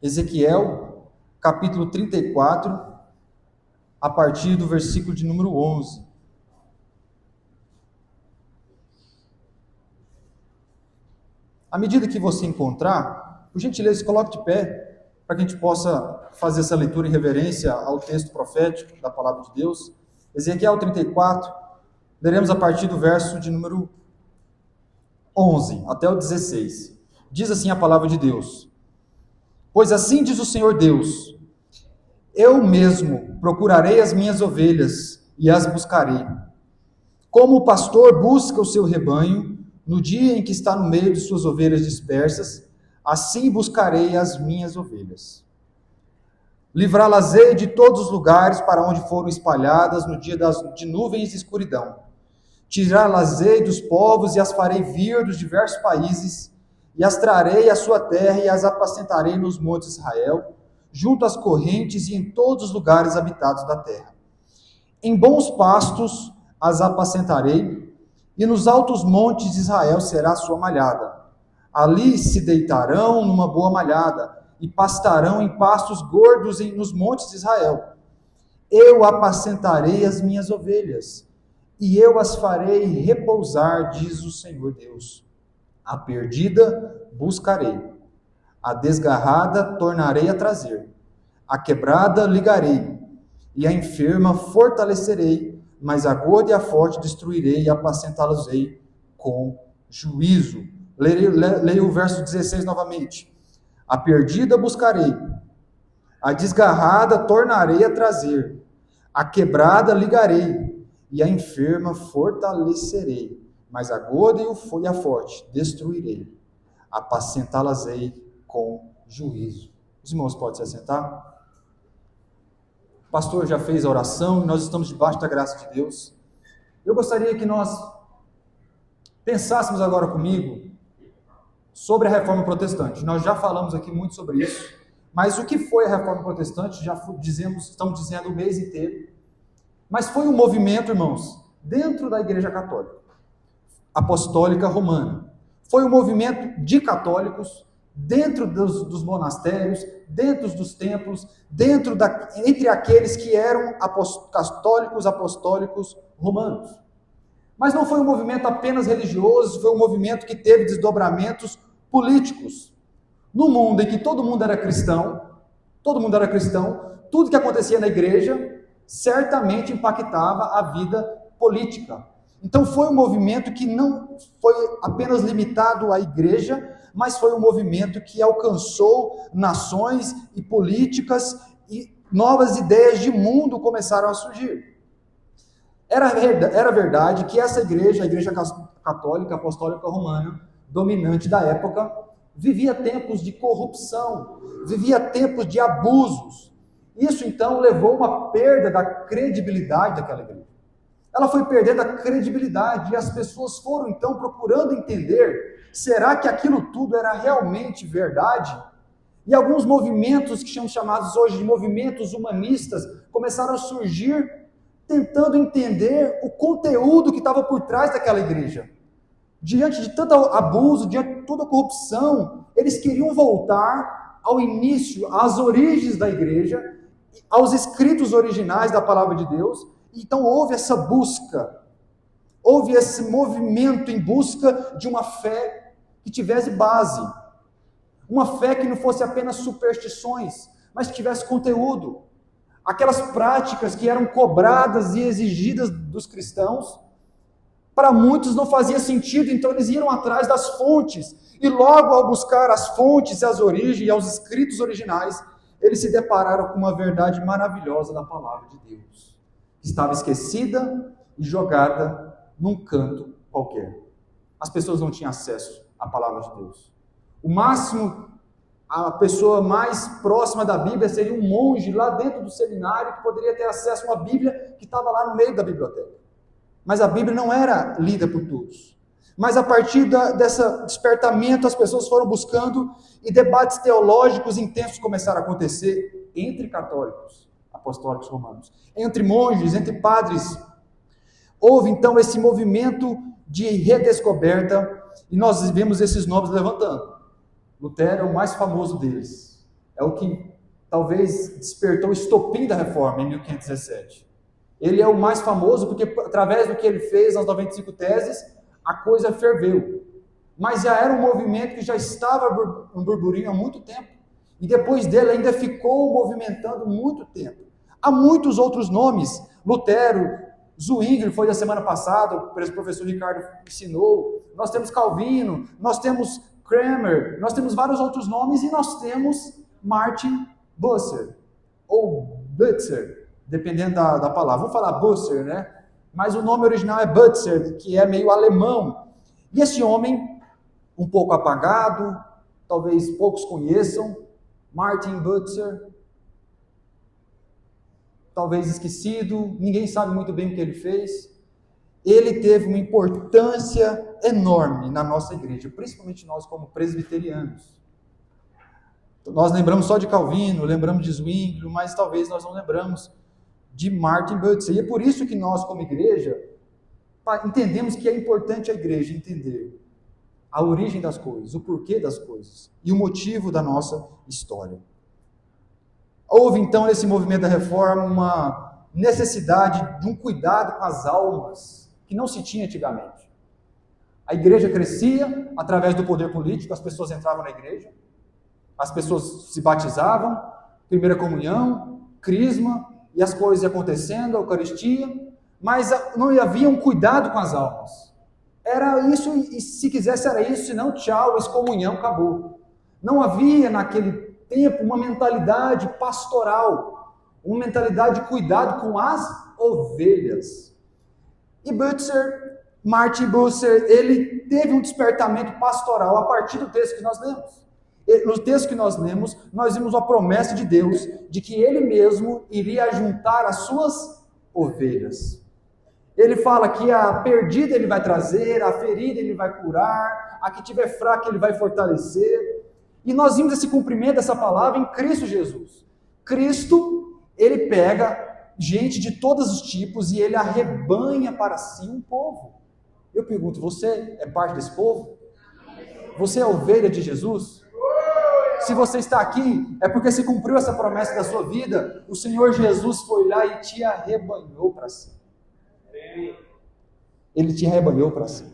Ezequiel, capítulo 34, a partir do versículo de número 11. À medida que você encontrar, por gentileza, coloque de pé, para que a gente possa fazer essa leitura em reverência ao texto profético da palavra de Deus. Ezequiel 34, leremos a partir do verso de número 11 até o 16. Diz assim a palavra de Deus: Pois assim diz o Senhor Deus: Eu mesmo procurarei as minhas ovelhas e as buscarei. Como o pastor busca o seu rebanho no dia em que está no meio de suas ovelhas dispersas, assim buscarei as minhas ovelhas. Livrá-las-ei de todos os lugares para onde foram espalhadas no dia de nuvens e escuridão. Tirá-las-ei dos povos e as farei vir dos diversos países, e as trarei à sua terra e as apacentarei nos montes de Israel, junto às correntes e em todos os lugares habitados da terra. Em bons pastos as apacentarei, e nos altos montes de Israel será a sua malhada. Ali se deitarão numa boa malhada, e pastarão em pastos gordos nos montes de Israel. Eu apacentarei as minhas ovelhas, e eu as farei repousar, diz o Senhor Deus. A perdida buscarei, a desgarrada tornarei a trazer, a quebrada ligarei, e a enferma fortalecerei, mas a gorda e a forte destruirei e apacentá-las-ei com juízo. Leia o verso 16 novamente. A perdida buscarei, a desgarrada tornarei a trazer, a quebrada ligarei, e a enferma fortalecerei, mas a gorda e a forte destruirei, apacentá-las-ei com juízo. Os irmãos podem se assentar? O pastor já fez a oração e nós estamos debaixo da graça de Deus. Eu gostaria que nós pensássemos agora comigo sobre a Reforma Protestante. Nós já falamos aqui muito sobre isso, mas o que foi a Reforma Protestante? Estamos dizendo o mês inteiro. Mas foi um movimento, irmãos, dentro da Igreja Católica, Apostólica Romana. Foi um movimento de católicos dentro dos monastérios, dentro dos templos, entre aqueles que eram católicos apostólicos romanos. Mas não foi um movimento apenas religioso, foi um movimento que teve desdobramentos políticos. No mundo em que todo mundo era cristão, tudo que acontecia na igreja certamente impactava a vida política. Então foi um movimento que não foi apenas limitado à igreja, mas foi um movimento que alcançou nações e políticas, e novas ideias de mundo começaram a surgir. Era verdade que essa igreja, a Igreja Católica Apostólica Romana, dominante da época, vivia tempos de corrupção, vivia tempos de abusos. Isso então levou a uma perda da credibilidade daquela igreja. Ela foi perdendo a credibilidade e as pessoas foram então procurando entender, será que aquilo tudo era realmente verdade? E alguns movimentos que são chamados hoje de movimentos humanistas começaram a surgir tentando entender o conteúdo que estava por trás daquela igreja. Diante de tanto abuso, diante de toda a corrupção, eles queriam voltar ao início, às origens da igreja, aos escritos originais da palavra de Deus. Então houve essa busca, houve esse movimento em busca de uma fé que tivesse base, uma fé que não fosse apenas superstições, mas que tivesse conteúdo. Aquelas práticas que eram cobradas e exigidas dos cristãos, para muitos não fazia sentido, então eles iam atrás das fontes, e logo ao buscar as fontes e as origens e os escritos originais, eles se depararam com uma verdade maravilhosa da palavra de Deus. Estava esquecida e jogada num canto qualquer. As pessoas não tinham acesso à palavra de Deus. O máximo, a pessoa mais próxima da Bíblia seria um monge lá dentro do seminário que poderia ter acesso a uma Bíblia que estava lá no meio da biblioteca. Mas a Bíblia não era lida por todos. Mas a partir desse despertamento, as pessoas foram buscando e debates teológicos intensos começaram a acontecer entre católicos, apostólicos romanos, entre monges, entre padres. Houve então esse movimento de redescoberta e nós vemos esses nomes levantando. Lutero é o mais famoso deles. é o que talvez despertou o estopim da reforma em 1517. Ele é o mais famoso porque, através do que ele fez nas 95 teses, a coisa ferveu. Mas já era um movimento que já estava um burburinho há muito tempo. E depois dele ainda ficou movimentando muito tempo. Há muitos outros nomes. Lutero, Zwingli foi da semana passada, o professor Ricardo ensinou. Nós temos Calvino, nós temos Cranmer, nós temos vários outros nomes e nós temos Martin Bucer, ou Butzer, dependendo da palavra. Vou falar Bucer, né? Mas o nome original é Butzer, que é meio alemão. E esse homem, um pouco apagado, talvez poucos conheçam, Martin Butzer, talvez esquecido, ninguém sabe muito bem o que ele fez. Ele teve uma importância enorme na nossa igreja, principalmente nós como presbiterianos. Nós lembramos só de Calvino, lembramos de Zwingli, mas talvez nós não lembramos de Martin Butzer. E é por isso que nós, como igreja, entendemos que é importante a igreja entender a origem das coisas, o porquê das coisas e o motivo da nossa história. Houve então nesse movimento da reforma uma necessidade de um cuidado com as almas que não se tinha antigamente. A igreja crescia através do poder político, as pessoas entravam na igreja, as pessoas se batizavam, primeira comunhão, crisma, e as coisas iam acontecendo, a Eucaristia, mas não havia um cuidado com as almas. Era isso, e se quisesse era isso, senão tchau, excomunhão, acabou. Não havia naquele tempo uma mentalidade pastoral, uma mentalidade de cuidado com as ovelhas. E Martin Bucer, ele teve um despertamento pastoral a partir do texto que nós lemos. No texto que nós lemos, nós vimos a promessa de Deus de que Ele mesmo iria juntar as suas ovelhas. Ele fala que a perdida Ele vai trazer, a ferida Ele vai curar, a que tiver fraca Ele vai fortalecer. E nós vimos esse cumprimento dessa palavra em Cristo Jesus. Cristo, Ele pega gente de todos os tipos e Ele arrebanha para si um povo. Eu pergunto, você é parte desse povo? Você é ovelha de Jesus? Se você está aqui, é porque se cumpriu essa promessa da sua vida, o Senhor Jesus foi lá e te arrebanhou para si. Ele te arrebanhou para si.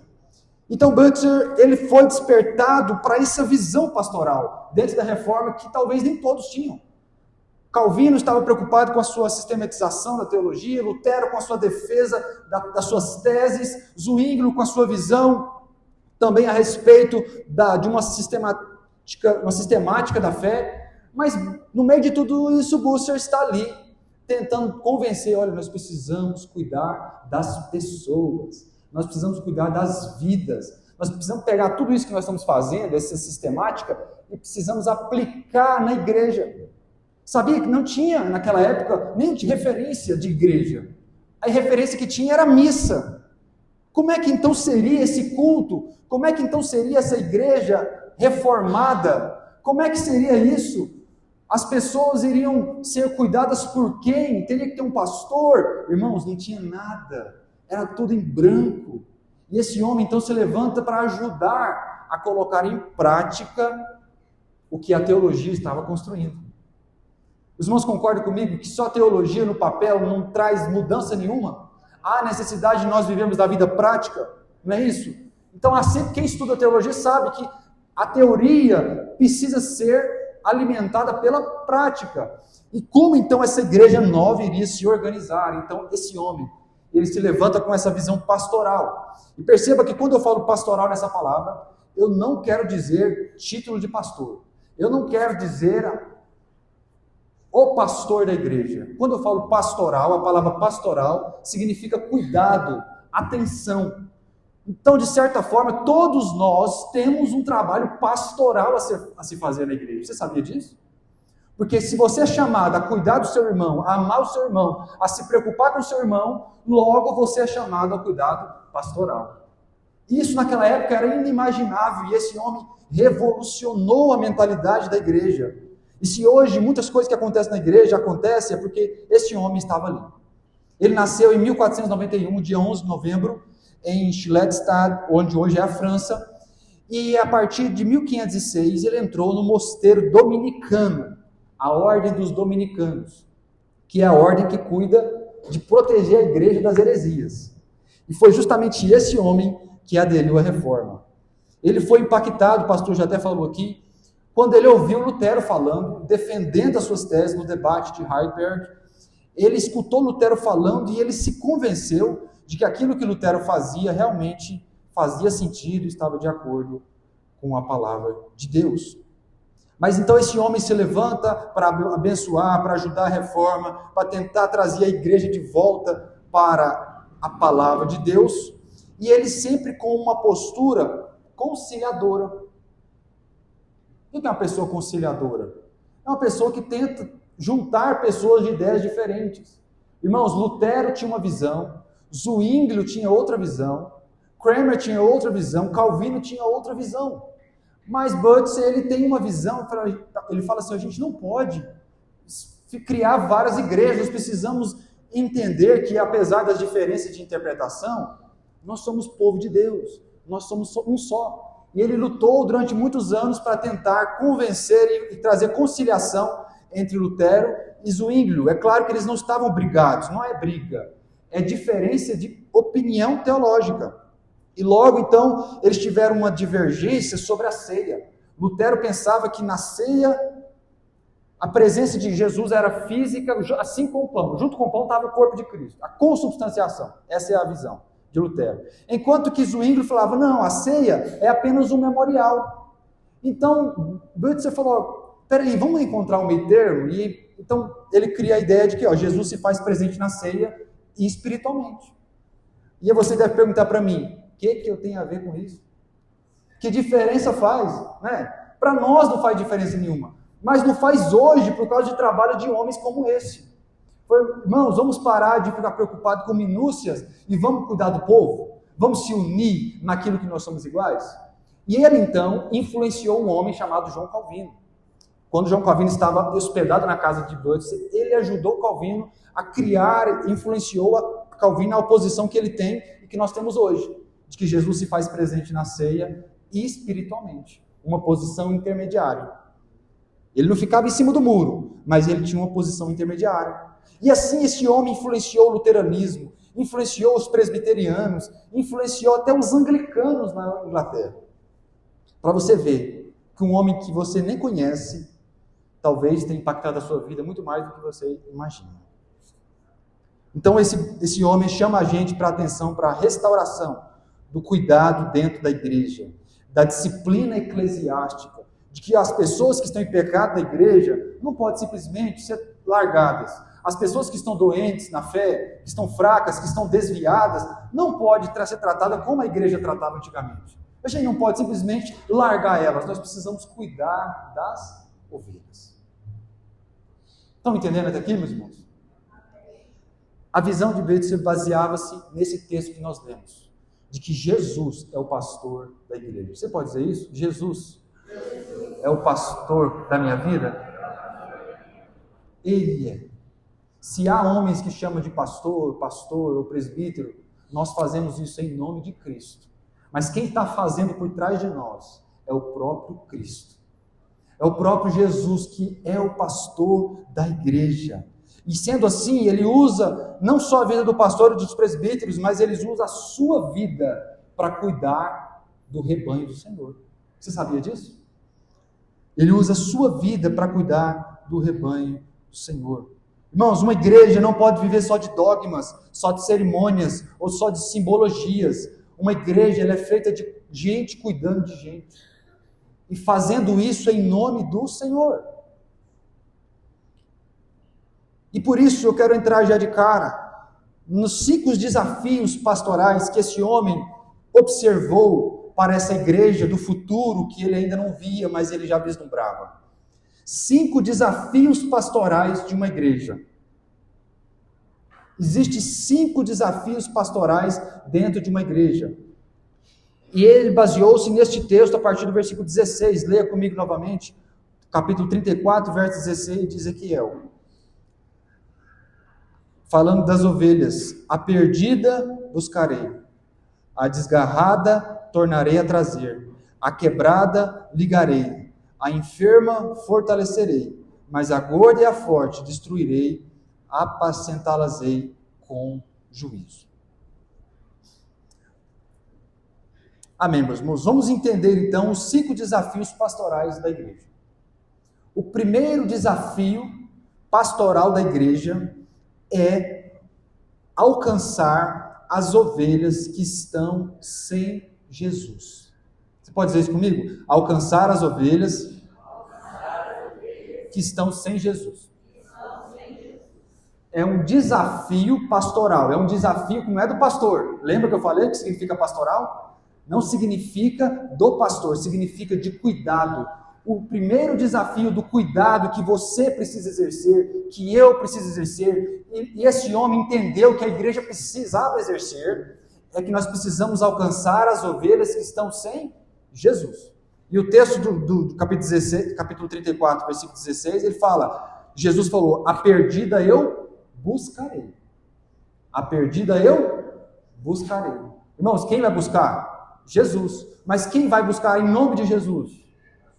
Então Butzer, ele foi despertado para essa visão pastoral, dentro da reforma que talvez nem todos tinham. Calvino estava preocupado com a sua sistematização da teologia, Lutero com a sua defesa das suas teses, Zwingli com a sua visão também a respeito de uma sistemática da fé, mas no meio de tudo isso, Bucer está ali, tentando convencer, olha, nós precisamos cuidar das pessoas, nós precisamos cuidar das vidas, nós precisamos pegar tudo isso que nós estamos fazendo, essa sistemática, e precisamos aplicar na igreja. Sabia que não tinha, naquela época, nem de referência de igreja. A referência que tinha era a missa. Como é que então seria esse culto? Como é que então seria essa igreja reformada? Como é que seria isso? As pessoas iriam ser cuidadas por quem? Teria que ter um pastor? Irmãos, não tinha nada. Era tudo em branco. E esse homem então se levanta para ajudar a colocar em prática o que a teologia estava construindo. Os irmãos concordam comigo que só teologia no papel não traz mudança nenhuma? Há necessidade de nós vivermos da vida prática, não é isso? Então, assim, quem estuda teologia sabe que a teoria precisa ser alimentada pela prática. E como então essa igreja nova iria se organizar? Então, esse homem, ele se levanta com essa visão pastoral. E perceba que quando eu falo pastoral nessa palavra, eu não quero dizer título de pastor. Eu não quero dizer o pastor da igreja. Quando eu falo pastoral, a palavra pastoral significa cuidado, atenção. Então, de certa forma, todos nós temos um trabalho pastoral a se fazer na igreja. Você sabia disso? Porque se você é chamado a cuidar do seu irmão, a amar o seu irmão, a se preocupar com o seu irmão, logo você é chamado ao cuidado pastoral. Isso naquela época era inimaginável e esse homem revolucionou a mentalidade da igreja. E se hoje muitas coisas que acontecem na igreja acontecem, é porque esse homem estava ali. Ele nasceu em 1491, dia 11 de novembro, em Schlettstadt, onde hoje é a França, e a partir de 1506 ele entrou no mosteiro dominicano. a ordem dos dominicanos, que é a ordem que cuida de proteger a igreja das heresias. E foi justamente esse homem que aderiu à reforma. Ele foi impactado, o pastor já até falou aqui, quando ele ouviu Lutero falando, defendendo as suas teses no debate de Heidelberg. Ele escutou Lutero falando e ele se convenceu de que aquilo que Lutero fazia realmente fazia sentido e estava de acordo com a palavra de Deus. Mas então esse homem se levanta para abençoar, para ajudar a reforma, para tentar trazer a igreja de volta para a palavra de Deus, e ele sempre com uma postura conciliadora. O que é uma pessoa conciliadora? É uma pessoa que tenta juntar pessoas de ideias diferentes. Irmãos, Lutero tinha uma visão, Zwinglio tinha outra visão, Cranmer tinha outra visão, Calvino tinha outra visão. Mas Butzer, ele tem uma visão, ele fala assim, a gente não pode criar várias igrejas, nós precisamos entender que apesar das diferenças de interpretação, nós somos povo de Deus, nós somos um só. E ele lutou durante muitos anos para tentar convencer e trazer conciliação entre Lutero e Zwinglio. É claro que eles não estavam brigados, não é briga, é diferença de opinião teológica. E logo então eles tiveram uma divergência sobre a ceia. Lutero pensava que na ceia a presença de Jesus era física, assim como o pão. Junto com o pão estava o corpo de Cristo, a consubstanciação. Essa é a visão de Lutero. Enquanto que Zwinglio falava, não, a ceia é apenas um memorial. Então, Butzer falou, peraí, vamos encontrar um meio termo? E então ele cria a ideia de que Jesus se faz presente na ceia e espiritualmente. E aí você deve perguntar para mim, o que eu tenho a ver com isso? Que diferença faz? Né? Para nós não faz diferença nenhuma, mas não faz hoje por causa de trabalho de homens como esse. Irmãos, vamos parar de ficar preocupados com minúcias e vamos cuidar do povo? Vamos se unir naquilo que nós somos iguais? E ele então influenciou um homem chamado João Calvino. Quando João Calvino estava hospedado na casa de Butzer, ele ajudou Calvino a criar, influenciou a Calvino a oposição que ele tem e que nós temos hoje, de que Jesus se faz presente na ceia espiritualmente, uma posição intermediária. Ele não ficava em cima do muro, mas ele tinha uma posição intermediária. E assim esse homem influenciou o luteranismo, influenciou os presbiterianos, influenciou até os anglicanos na Inglaterra. Para você ver que um homem que você nem conhece, talvez tenha impactado a sua vida muito mais do que você imagina. Então esse homem chama a gente para a atenção, para a restauração do cuidado dentro da igreja, da disciplina eclesiástica, de que as pessoas que estão em pecado da igreja não podem simplesmente ser largadas. As pessoas que estão doentes na fé, que estão fracas, que estão desviadas, não podem ser tratadas como a igreja tratava antigamente. A gente não pode simplesmente largar elas, nós precisamos cuidar das ovelhas. Estão entendendo até aqui, meus irmãos? A visão de Butzer baseava-se nesse texto que nós lemos, de que Jesus é o pastor da igreja. Você pode dizer isso? Jesus é o pastor da minha vida? Ele é. Se há homens que chamam de pastor ou presbítero, nós fazemos isso em nome de Cristo. Mas quem está fazendo por trás de nós é o próprio Cristo. É o próprio Jesus que é o pastor da igreja. E sendo assim, ele usa não só a vida do pastor e dos presbíteros, mas ele usa a sua vida para cuidar do rebanho do Senhor. Você sabia disso? Ele usa a sua vida para cuidar do rebanho do Senhor. Irmãos, uma igreja não pode viver só de dogmas, só de cerimônias ou só de simbologias. Uma igreja ela é feita de gente cuidando de gente e fazendo isso em nome do Senhor. E por isso eu quero entrar já de cara nos 5 desafios pastorais que esse homem observou para essa igreja do futuro que ele ainda não via, mas ele já vislumbrava. 5 desafios pastorais de uma igreja. Existem 5 desafios pastorais dentro de uma igreja. E ele baseou-se neste texto a partir do versículo 16. Leia comigo novamente, capítulo 34, verso 16 de Ezequiel. Falando das ovelhas, a perdida buscarei, a desgarrada tornarei a trazer, a quebrada ligarei, a enferma fortalecerei, mas a gorda e a forte destruirei, apacentá-las-ei com juízo. Amém, meus irmãos? Vamos entender então os 5 desafios pastorais da igreja. O primeiro desafio pastoral da igreja é alcançar as ovelhas que estão sem Jesus. Você pode dizer isso comigo? Alcançar as ovelhas que estão sem Jesus. É um desafio pastoral, é um desafio que não é do pastor. Lembra que eu falei que significa pastoral? Não significa do pastor, significa de cuidado. O primeiro desafio do cuidado que você precisa exercer, que eu preciso exercer, e esse homem entendeu que a igreja precisava exercer, é que nós precisamos alcançar as ovelhas que estão sem Jesus. E o texto do capítulo 34, versículo 16, ele fala, Jesus falou, a perdida eu buscarei. A perdida eu buscarei. Irmãos, quem vai buscar? Jesus. Mas quem vai buscar em nome de Jesus?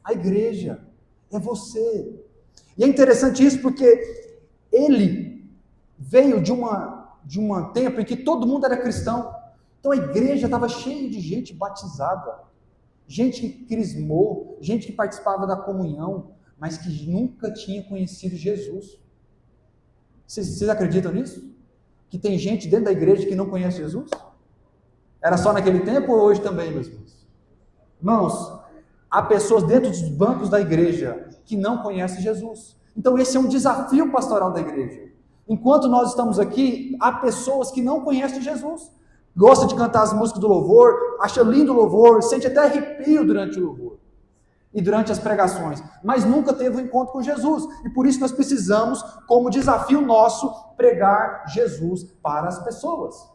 A igreja. É você. E é interessante isso porque ele veio de um tempo em que todo mundo era cristão. Então a igreja estava cheia de gente batizada, gente que crismou, gente que participava da comunhão, mas que nunca tinha conhecido Jesus. Vocês acreditam nisso? Que tem gente dentro da igreja que não conhece Jesus? Era só naquele tempo ou hoje também, meus irmãos? Irmãos, há pessoas dentro dos bancos da igreja que não conhecem Jesus. Então esse é um desafio pastoral da igreja. Enquanto nós estamos aqui, há pessoas que não conhecem Jesus. Gosta de cantar as músicas do louvor, acha lindo o louvor, sente até arrepio durante o louvor e durante as pregações, mas nunca teve um encontro com Jesus. E por isso nós precisamos, como desafio nosso, pregar Jesus para as pessoas,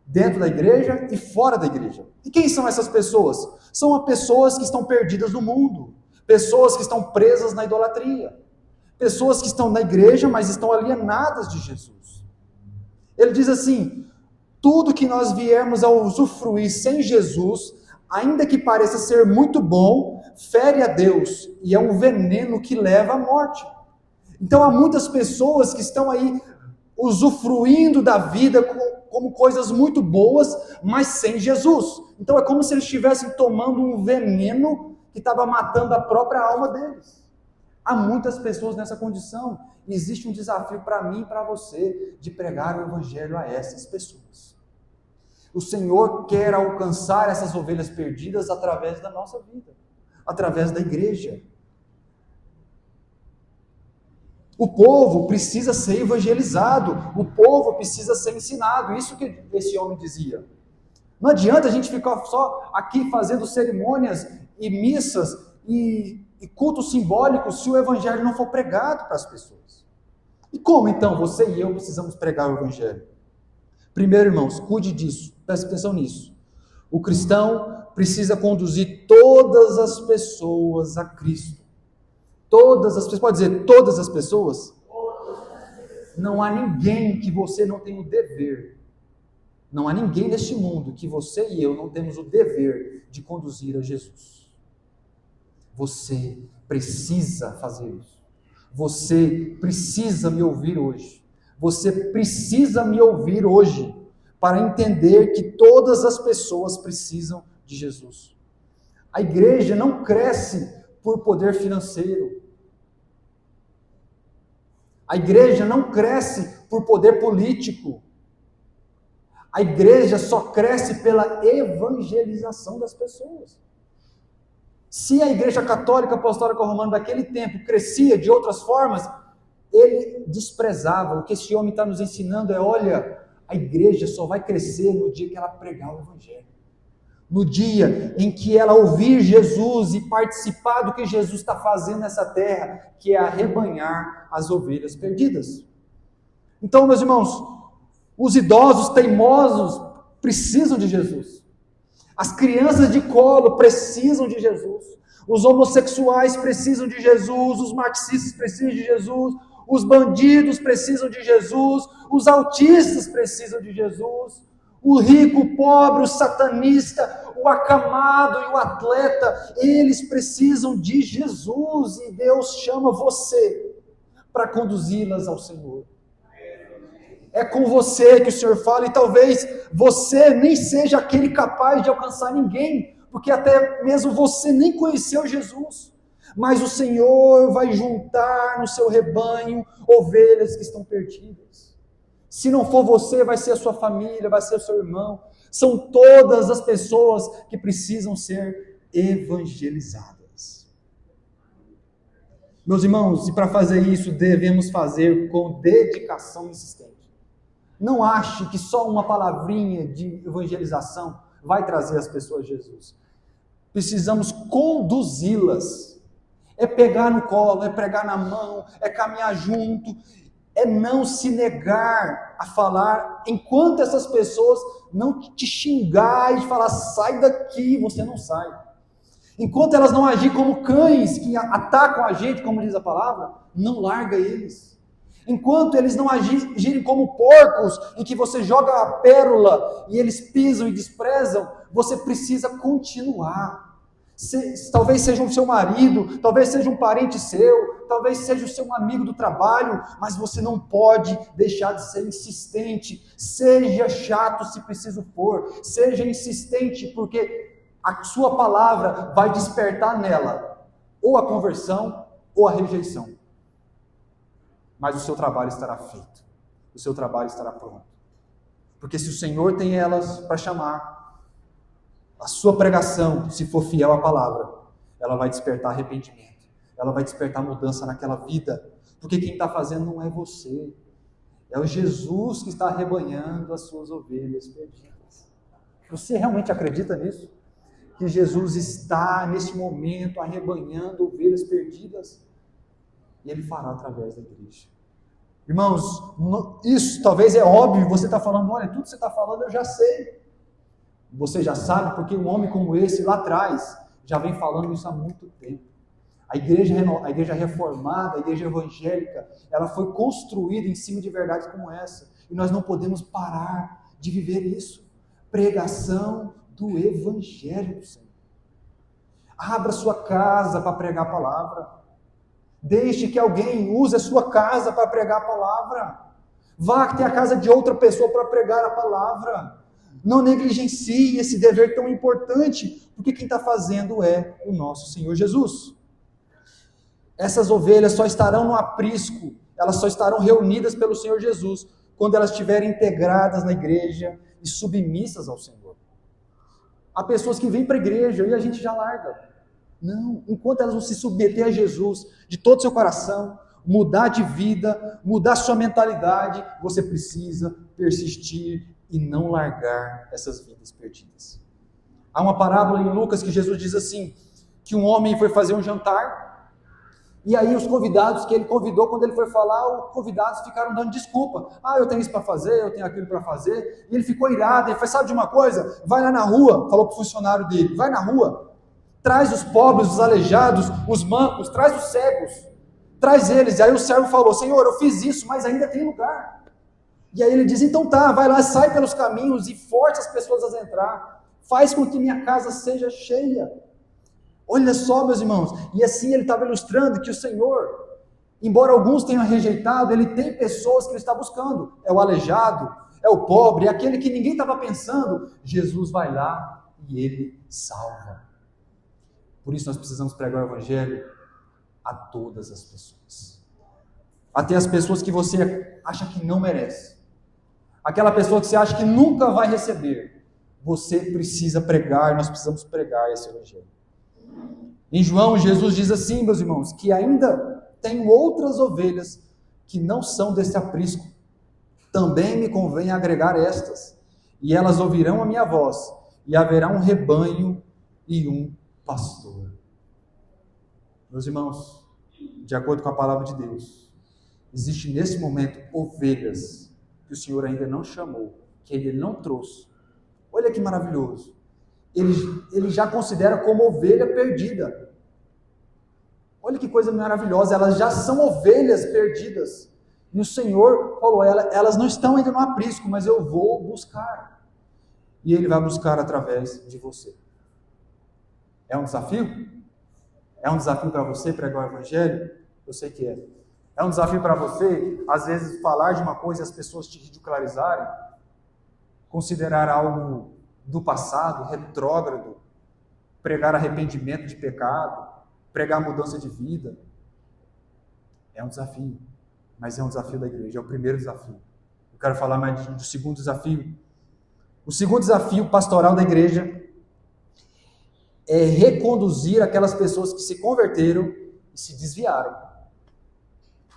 dentro da igreja e fora da igreja. E quem são essas pessoas? São as pessoas que estão perdidas no mundo, pessoas que estão presas na idolatria, pessoas que estão na igreja, mas estão alienadas de Jesus. Ele diz assim, tudo que nós viermos a usufruir sem Jesus, ainda que pareça ser muito bom, fere a Deus e é um veneno que leva à morte. Então há muitas pessoas que estão aí usufruindo da vida como coisas muito boas, mas sem Jesus. Então é como se eles estivessem tomando um veneno que estava matando a própria alma deles. Há muitas pessoas nessa condição. E existe um desafio para mim e para você de pregar o evangelho a essas pessoas. O Senhor quer alcançar essas ovelhas perdidas através da nossa vida, através da igreja. O povo precisa ser evangelizado, o povo precisa ser ensinado, isso que esse homem dizia. Não adianta a gente ficar só aqui fazendo cerimônias e missas e cultos simbólicos se o evangelho não for pregado para as pessoas. E como então você e eu precisamos pregar o evangelho? Primeiro, irmãos, cuide disso, preste atenção nisso. O cristão precisa conduzir todas as pessoas a Cristo. Todas as pessoas, pode dizer todas as pessoas? Não há ninguém que você não tenha o dever. Não há ninguém neste mundo que você e eu não temos o dever de conduzir a Jesus. Você precisa fazer isso. Você precisa me ouvir hoje. Você precisa me ouvir hoje para entender que todas as pessoas precisam de Jesus. A igreja não cresce por poder financeiro. A igreja não cresce por poder político. A igreja só cresce pela evangelização das pessoas. Se a igreja católica apostólica romana daquele tempo crescia de outras formas, ele desprezava. O que esse homem está nos ensinando é, olha, a igreja só vai crescer no dia que ela pregar o evangelho. No dia em que ela ouvir Jesus e participar do que Jesus está fazendo nessa terra, que é arrebanhar as ovelhas perdidas. Então, meus irmãos, os idosos teimosos precisam de Jesus. As crianças de colo precisam de Jesus. Os homossexuais precisam de Jesus. Os marxistas precisam de Jesus. Os bandidos precisam de Jesus. Os autistas precisam de Jesus. O rico, o pobre, o satanista, o acamado e o atleta, eles precisam de Jesus. E Deus chama você para conduzi-las ao Senhor. É com você que o Senhor fala, e talvez você nem seja aquele capaz de alcançar ninguém, porque até mesmo você nem conheceu Jesus. Mas o Senhor vai juntar no seu rebanho ovelhas que estão perdidas. Se não for você, vai ser a sua família, vai ser o seu irmão. São todas as pessoas que precisam ser evangelizadas. Meus irmãos, e para fazer isso, devemos fazer com dedicação insistente. Não ache que só uma palavrinha de evangelização vai trazer as pessoas a Jesus. Precisamos conduzi-las. É pegar no colo, é pregar na mão, é caminhar junto, é não se negar a falar, enquanto essas pessoas não te xingar e falar, sai daqui, você não sai. Enquanto elas não agirem como cães que atacam a gente, como diz a palavra, não larga eles. Enquanto eles não agirem como porcos, em que você joga a pérola e eles pisam e desprezam, você precisa continuar. Talvez seja o seu marido, talvez seja um parente seu, talvez seja o seu amigo do trabalho, mas você não pode deixar de ser insistente. Seja chato se preciso for, seja insistente, porque a sua palavra vai despertar nela ou a conversão ou a rejeição. Mas o seu trabalho estará feito, o seu trabalho estará pronto. Porque se o Senhor tem elas para chamar, a sua pregação, se for fiel à palavra, ela vai despertar arrependimento, ela vai despertar mudança naquela vida, porque quem está fazendo não é você, é o Jesus que está arrebanhando as suas ovelhas perdidas. Você realmente acredita nisso? Que Jesus está neste momento arrebanhando ovelhas perdidas? E Ele fará através da igreja. Irmãos, isso talvez é óbvio, você está falando, olha, tudo que você está falando eu já sei. Você já sabe, porque um homem como esse lá atrás já vem falando isso há muito tempo. A igreja reformada, a igreja evangélica, ela foi construída em cima de verdades como essa. E nós não podemos parar de viver isso. Pregação do Evangelho do Senhor. Abra sua casa para pregar a palavra. Deixe que alguém use a sua casa para pregar a palavra. Vá até a casa de outra pessoa para pregar a palavra. Não negligencie esse dever tão importante, porque quem está fazendo é o nosso Senhor Jesus. Essas ovelhas só estarão no aprisco, elas só estarão reunidas pelo Senhor Jesus, quando elas estiverem integradas na igreja e submissas ao Senhor. Há pessoas que vêm para a igreja e a gente já larga. Não, enquanto elas não se submeter a Jesus de todo o seu coração, mudar de vida, mudar sua mentalidade, você precisa persistir e não largar essas vidas perdidas. Há uma parábola em Lucas que Jesus diz assim, que um homem foi fazer um jantar, e aí os convidados que ele convidou, quando ele foi falar, os convidados ficaram dando desculpa. Eu tenho isso para fazer, eu tenho aquilo para fazer, e ele ficou irado, ele falou, sabe de uma coisa? Vai lá na rua, falou para o funcionário dele, vai na rua, traz os pobres, os aleijados, os mancos, traz os cegos, traz eles. E aí o servo falou, Senhor, eu fiz isso, mas ainda tem lugar. E aí ele diz, então tá, vai lá, sai pelos caminhos e force as pessoas a entrar. Faz com que minha casa seja cheia. Olha só, meus irmãos. E assim ele estava ilustrando que o Senhor, embora alguns tenham rejeitado, Ele tem pessoas que Ele está buscando. É o aleijado, é o pobre, é aquele que ninguém estava pensando. Jesus vai lá e Ele salva. Por isso nós precisamos pregar o Evangelho a todas as pessoas. Até as pessoas que você acha que não merece. Aquela pessoa que você acha que nunca vai receber, você precisa pregar, nós precisamos pregar esse Evangelho. Em João, Jesus diz assim, meus irmãos, que ainda tem outras ovelhas que não são desse aprisco. Também me convém agregar estas, e elas ouvirão a minha voz, e haverá um rebanho e um pastor. Meus irmãos, de acordo com a palavra de Deus, existe nesse momento ovelhas que o Senhor ainda não chamou, que Ele não trouxe. Olha que maravilhoso. Ele já considera como ovelha perdida. Olha que coisa maravilhosa, elas já são ovelhas perdidas. E o Senhor falou, elas não estão ainda no aprisco, mas eu vou buscar. E Ele vai buscar através de você. É um desafio? É um desafio para você pregar o Evangelho? Eu sei que é. É um desafio para você, às vezes, falar de uma coisa e as pessoas te ridicularizarem, considerar algo do passado, retrógrado, pregar arrependimento de pecado, pregar mudança de vida. É um desafio, mas é um desafio da igreja, é o primeiro desafio. Eu quero falar mais do segundo desafio. O segundo desafio pastoral da igreja é reconduzir aquelas pessoas que se converteram e se desviaram.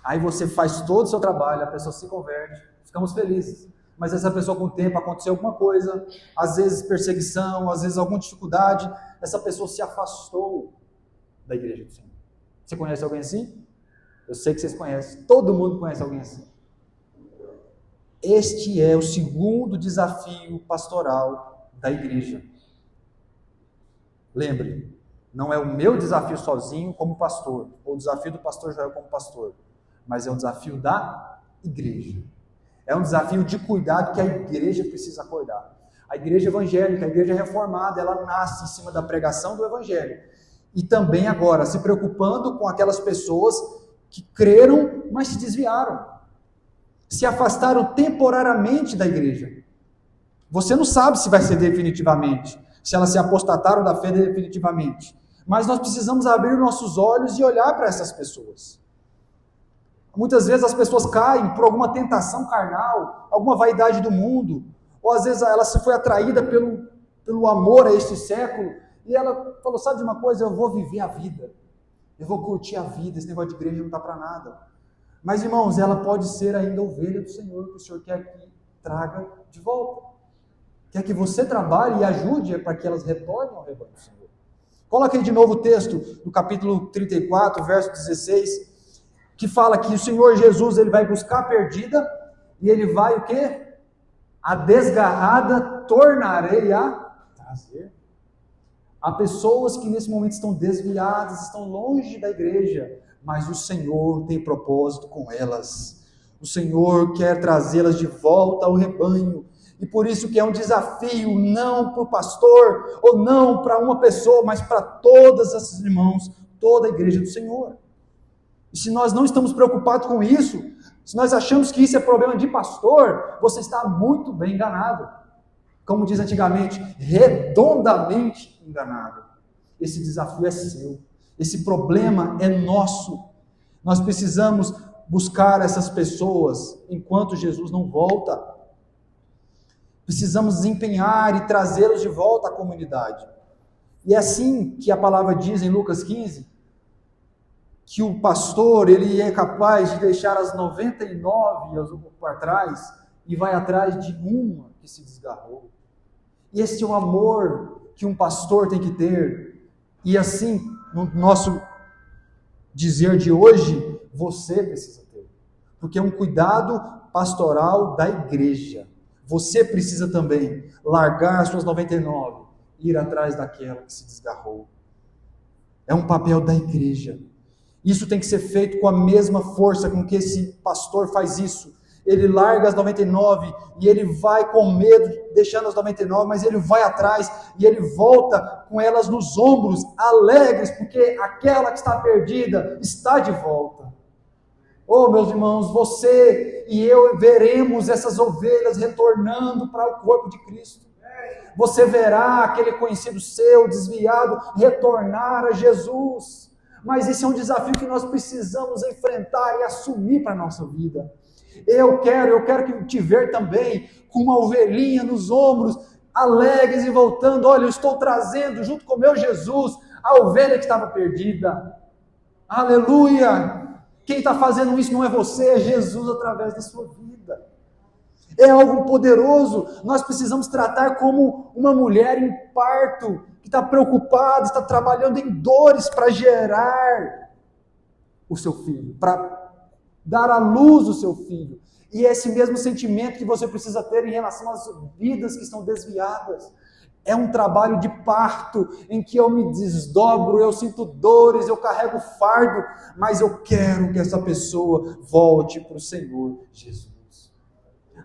Aí você faz todo o seu trabalho, a pessoa se converte, ficamos felizes. Mas essa pessoa, com o tempo, aconteceu alguma coisa, às vezes perseguição, às vezes alguma dificuldade, essa pessoa se afastou da igreja do Senhor. Você conhece alguém assim? Eu sei que vocês conhecem, todo mundo conhece alguém assim. Este é o segundo desafio pastoral da igreja. Lembre, não é o meu desafio sozinho como pastor, ou o desafio do pastor Joel como pastor, mas é um desafio da igreja. É um desafio de cuidado que a igreja precisa acordar. A igreja evangélica, a igreja reformada, ela nasce em cima da pregação do evangelho. E também agora, se preocupando com aquelas pessoas que creram, mas se desviaram. Se afastaram temporariamente da igreja. Você não sabe se vai ser definitivamente, se elas se apostataram da fé definitivamente. Mas nós precisamos abrir nossos olhos e olhar para essas pessoas. Muitas vezes as pessoas caem por alguma tentação carnal, alguma vaidade do mundo, ou às vezes ela se foi atraída pelo amor a este século, e ela falou, sabe de uma coisa, eu vou viver a vida, eu vou curtir a vida, esse negócio de igreja não está para nada. Mas irmãos, ela pode ser ainda ovelha do Senhor, que o Senhor quer que traga de volta. Quer que você trabalhe e ajude para que elas retornem ao rebanho do Senhor. Coloque aí de novo o texto do capítulo 34, verso 16, que fala que o Senhor Jesus, ele vai buscar a perdida, e ele vai o quê? A desgarrada tornarei a trazer. Há pessoas que nesse momento estão desviadas, estão longe da igreja, mas o Senhor tem propósito com elas. O Senhor quer trazê-las de volta ao rebanho. E por isso que é um desafio, não para o pastor, ou não para uma pessoa, mas para todas esses irmãos, toda a igreja do Senhor. E se nós não estamos preocupados com isso, se nós achamos que isso é problema de pastor, você está muito bem enganado. Como diz antigamente, redondamente enganado. Esse desafio é seu. Esse problema é nosso. Nós precisamos buscar essas pessoas enquanto Jesus não volta. Precisamos desempenhar e trazê-los de volta à comunidade. E é assim que a palavra diz em Lucas 15, que o pastor, ele é capaz de deixar as 99 para trás e vai atrás de uma que se desgarrou. E esse é o amor que um pastor tem que ter. E assim, no nosso dizer de hoje, você precisa ter. Porque é um cuidado pastoral da igreja. Você precisa também largar as suas 99 e ir atrás daquela que se desgarrou. É um papel da igreja. Isso tem que ser feito com a mesma força com que esse pastor faz isso. Ele larga as 99 e ele vai com medo, deixando as 99, mas ele vai atrás e ele volta com elas nos ombros, alegres, porque aquela que está perdida está de volta. Oh, meus irmãos, você e eu veremos essas ovelhas retornando para o corpo de Cristo. Você verá aquele conhecido seu, desviado, retornar a Jesus. Mas esse é um desafio que nós precisamos enfrentar e assumir para a nossa vida. Eu quero te ver também com uma ovelhinha nos ombros, alegres e voltando. Olha, eu estou trazendo junto com o meu Jesus a ovelha que estava perdida. Aleluia! Quem está fazendo isso não é você, é Jesus através da sua vida. É algo poderoso. Nós precisamos tratar como uma mulher em parto, que está preocupada, está trabalhando em dores para gerar o seu filho, para dar à luz o seu filho. E é esse mesmo sentimento que você precisa ter em relação às vidas que estão desviadas. É um trabalho de parto, em que eu me desdobro, eu sinto dores, eu carrego fardo, mas eu quero que essa pessoa volte para o Senhor Jesus.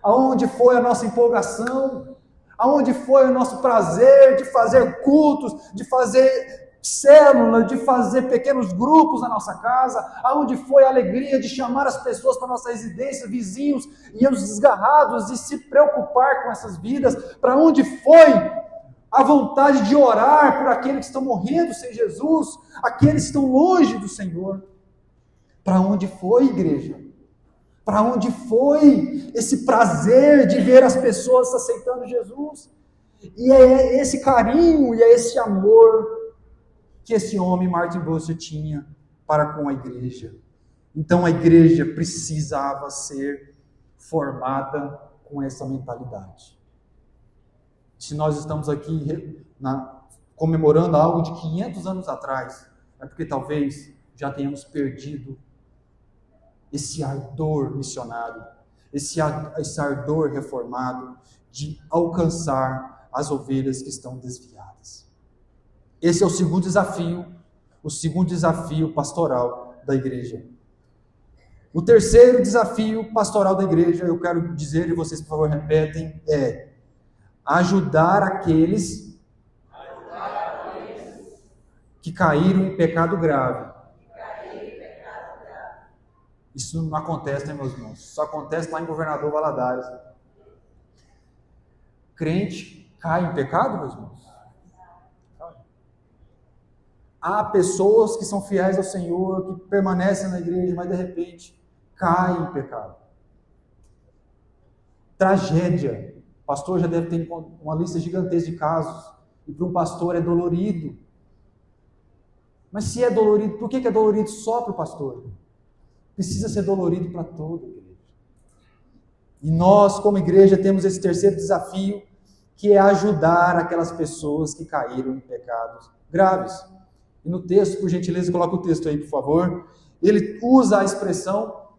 Aonde foi a nossa empolgação? Aonde foi o nosso prazer de fazer cultos, de fazer célula, de fazer pequenos grupos na nossa casa, aonde foi a alegria de chamar as pessoas para a nossa residência, vizinhos e os desgarrados, e se preocupar com essas vidas, para onde foi a vontade de orar por aqueles que estão morrendo sem Jesus, aqueles que estão longe do Senhor. Para onde foi, igreja? Para onde foi esse prazer de ver as pessoas aceitando Jesus? E é esse carinho e é esse amor que esse homem, Martin Bucer, tinha para com a igreja. Então a igreja precisava ser formada com essa mentalidade. Se nós estamos aqui comemorando algo de 500 anos atrás, é porque talvez já tenhamos perdido esse ardor missionário, esse ardor reformado de alcançar as ovelhas que estão desviadas. Esse é o segundo desafio pastoral da igreja. O terceiro desafio pastoral da igreja, eu quero dizer, e vocês por favor repetem, é ajudar aqueles que caíram em pecado grave. Isso não acontece, né, meus irmãos? Só acontece lá em Governador Valadares. Crente cai em pecado, meus irmãos? Há pessoas que são fiéis ao Senhor, que permanecem na igreja, mas de repente caem em pecado. Tragédia. O pastor já deve ter uma lista gigantesca de casos. E para um pastor é dolorido. Mas se é dolorido, por que é dolorido só para o pastor? Precisa ser dolorido para toda a igreja. E nós, como igreja, temos esse terceiro desafio, que é ajudar aquelas pessoas que caíram em pecados graves. E no texto, por gentileza, coloca o texto aí, por favor. Ele usa a expressão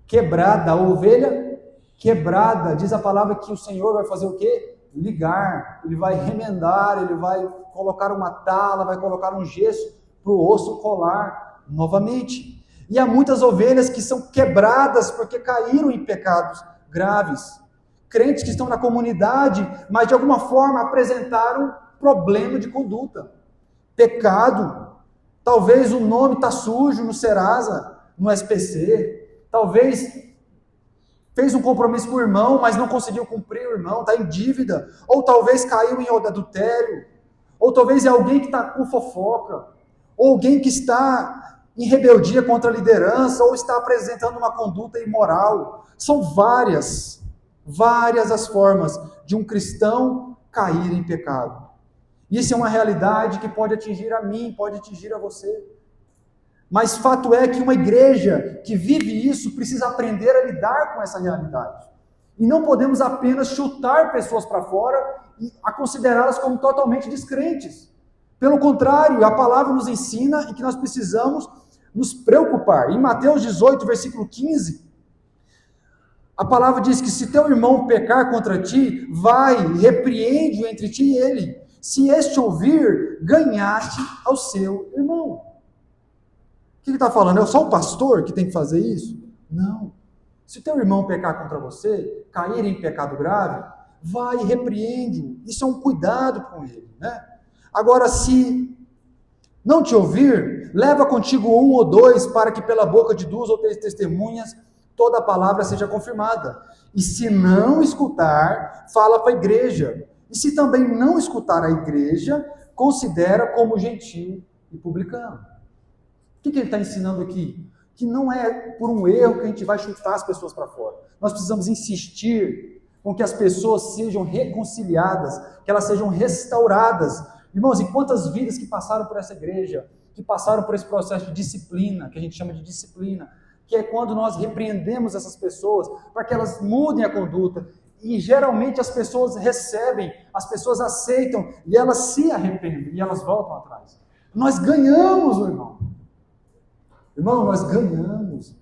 quebrada, a ovelha quebrada. Diz a palavra que o Senhor vai fazer o quê? Ligar. Ele vai remendar, ele vai colocar uma tala, vai colocar um gesso para o osso colar novamente. E há muitas ovelhas que são quebradas porque caíram em pecados graves. Crentes que estão na comunidade, mas de alguma forma apresentaram problema de conduta. Pecado. Talvez o nome está sujo no Serasa, no SPC. Talvez fez um compromisso com o irmão, mas não conseguiu cumprir o irmão, está em dívida. Ou talvez caiu em adultério. Ou talvez é alguém que está com fofoca. Ou alguém que está em rebeldia contra a liderança, ou está apresentando uma conduta imoral. São várias as formas de um cristão cair em pecado. Isso é uma realidade que pode atingir a mim, pode atingir a você. Mas fato é que uma igreja que vive isso precisa aprender a lidar com essa realidade. E não podemos apenas chutar pessoas para fora e a considerá-las como totalmente descrentes. Pelo contrário, a palavra nos ensina e que nós precisamos nos preocupar. Em Mateus 18, versículo 15, a palavra diz que se teu irmão pecar contra ti, vai, repreende-o entre ti e ele. Se este ouvir, ganhaste ao seu irmão. O que ele está falando? É só o pastor que tem que fazer isso? Não. Se o teu irmão pecar contra você, cair em pecado grave, vai e repreende-o. Isso é um cuidado com ele, né? Agora, se não te ouvir, leva contigo 1 ou 2, para que pela boca de 2 ou 3 testemunhas toda a palavra seja confirmada. E se não escutar, fala para a igreja. E se também não escutar a igreja, considera como gentil e publicano. O que ele está ensinando aqui? Que não é por um erro que a gente vai chutar as pessoas para fora. Nós precisamos insistir com que as pessoas sejam reconciliadas, que elas sejam restauradas. Irmãos, e quantas vidas que passaram por essa igreja, que passaram por esse processo de disciplina, que a gente chama de disciplina, que é quando nós repreendemos essas pessoas para que elas mudem a conduta. E geralmente as pessoas recebem, as pessoas aceitam e elas se arrependem e elas voltam atrás. Nós ganhamos, irmão. Irmão, nós ganhamos.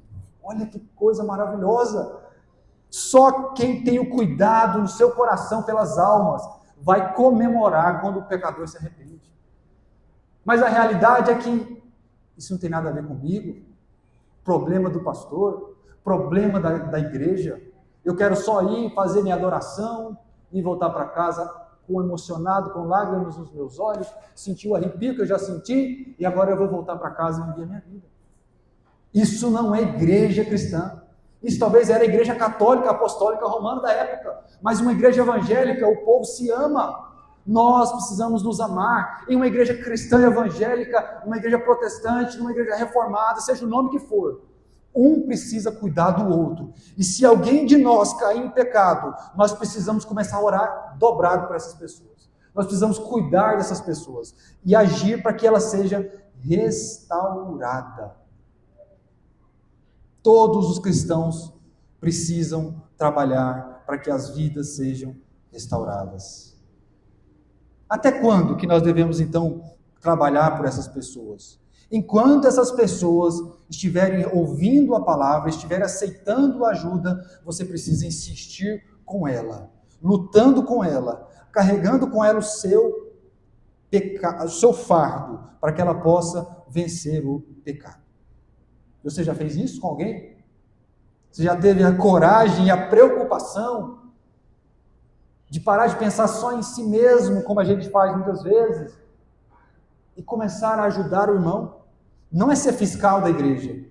Olha que coisa maravilhosa. Só quem tem o cuidado no seu coração pelas almas vai comemorar quando o pecador se arrepende. Mas a realidade é que isso não tem nada a ver comigo. Problema do pastor, problema da igreja. Eu quero só ir fazer minha adoração e voltar para casa ficou emocionado, com lágrimas nos meus olhos, sentiu o arrepio que eu já senti, e agora eu vou voltar para casa e viver a minha vida. Isso não é igreja cristã. Isso talvez era a igreja católica, apostólica, romana da época, mas uma igreja evangélica, o povo se ama. Nós precisamos nos amar. Em uma igreja cristã evangélica, uma igreja protestante, uma igreja reformada, seja o nome que for, um precisa cuidar do outro. E se alguém de nós cair em pecado, nós precisamos começar a orar dobrado para essas pessoas. Nós precisamos cuidar dessas pessoas e agir para que ela seja restaurada. Todos os cristãos precisam trabalhar para que as vidas sejam restauradas. Até quando que nós devemos, então, trabalhar por essas pessoas? Enquanto essas pessoas estiverem ouvindo a palavra, estiverem aceitando a ajuda, você precisa insistir com ela, lutando com ela, carregando com ela o seu fardo, para que ela possa vencer o pecado. Você já fez isso com alguém? Você já teve a coragem e a preocupação de parar de pensar só em si mesmo, como a gente faz muitas vezes, e começar a ajudar o irmão? Não é ser fiscal da igreja,